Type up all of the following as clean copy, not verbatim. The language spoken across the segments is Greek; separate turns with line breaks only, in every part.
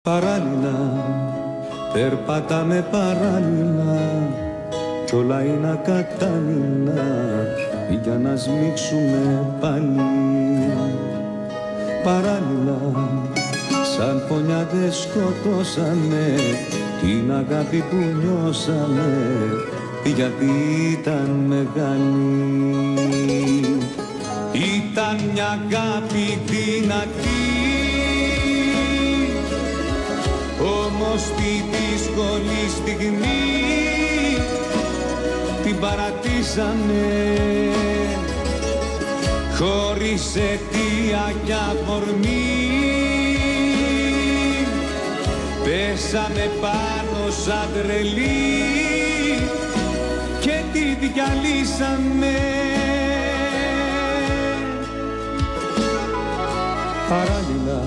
Παράλληλα, περπατάμε παράλληλα κι όλα είναι ακατάλληλα για να σμίξουμε πάλι. Παράλληλα, σαν φωνιάδες σκοτώσαμε την αγάπη που νιώσαμε γιατί ήταν μεγάλη. Ήταν μια αγάπη δυνατή, όμως τη δύσκολη στιγμή την παρατήσαμε χωρίς αιτία κι αφορμή. Πέσαμε πάνω σαν τρελοί και τη διαλύσαμε. Παράλληλα,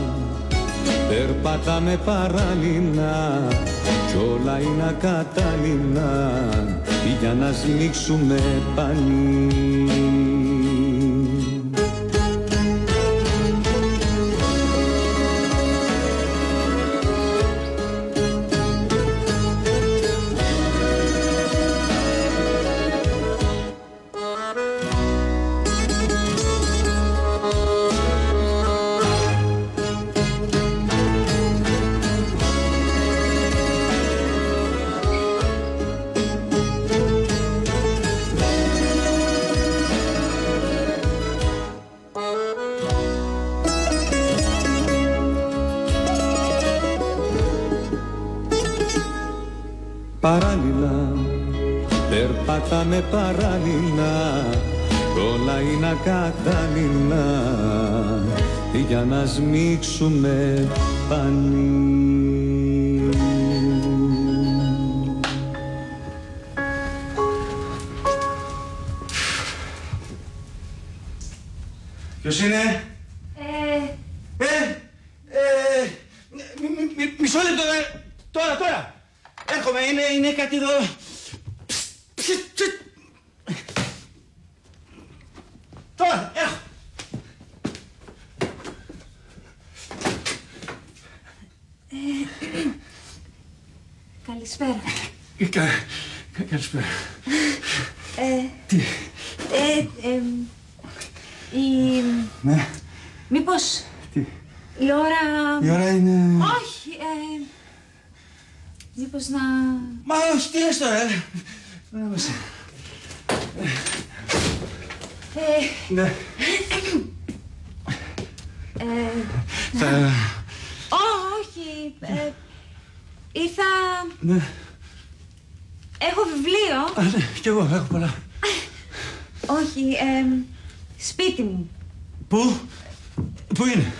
περπατάμε παράλληλα κι όλα είναι ακατάλληλα για να σμίξουμε πάλι. Παράλληλα, περπατάμε παράλληλα κι όλα είναι ακατάλληλα για να σμίξουμε πάλι.
Ποιος είναι? Μισό λεπτό, τώρα. Έρχομαι, είναι κάτι εδώ. Τώρα, έρχομαι.
Καλησπέρα.
Καλησπέρα.
Τι?
Ναι.
Μήπως...
Τι?
Η ώρα...
Η ώρα είναι...
Όχι, μήπως να...
Μα όχι, τι λες τώρα, Ναι.
Όχι, ήρθα...
Ναι.
Έχω βιβλίο.
Ναι, κι εγώ, έχω πολλά.
Όχι, σπίτι μου.
Πού? Πού είναι?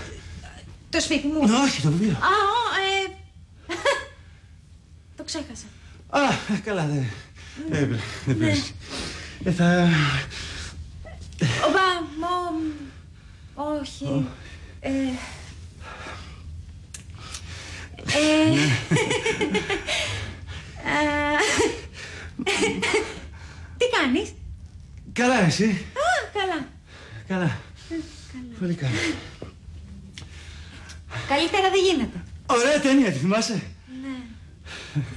Το σπίτι μου.
Όχι, το βιβλίο.
Το ξέχασα.
Καλά, δεν πειράζει. Θα...
Όχι. Τι κάνεις?
Καλά, εσύ?
Καλά.
Καλά. Πολύ καλά.
Καλύτερα δεν γίνεται.
Ωραία ταινία, τη θυμάσαι?
Ναι.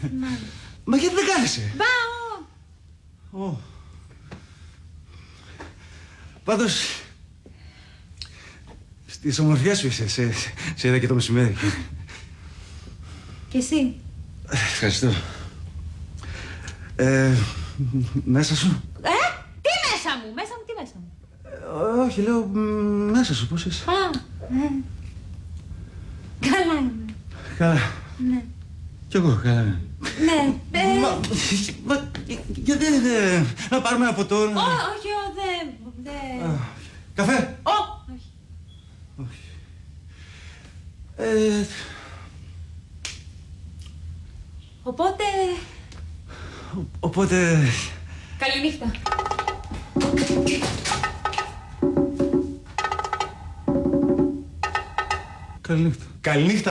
Θυμάμαι.
Μα γιατί δεν κάθεσαι? Πάντως, στις ομορφιές σου είσαι, σε είδα και το μεσημέρι.
Και εσύ?
Ευχαριστώ. Μέσα σου?
Τι μέσα μου? Μέσα μου, τι μέσα μου?
Όχι, λέω μέσα σου, πώς είσαι?
Καλά είμαι.
Καλά.
Ναι.
Κι εγώ, καλά είμαι.
Ναι.
Γιατί να πάρουμε ένα ποτό?
Όχι, δεν...
Καφέ?
Όχι.
Οπότε...
Καληνύχτα.
Καληνύχτα. Καληνύχτα.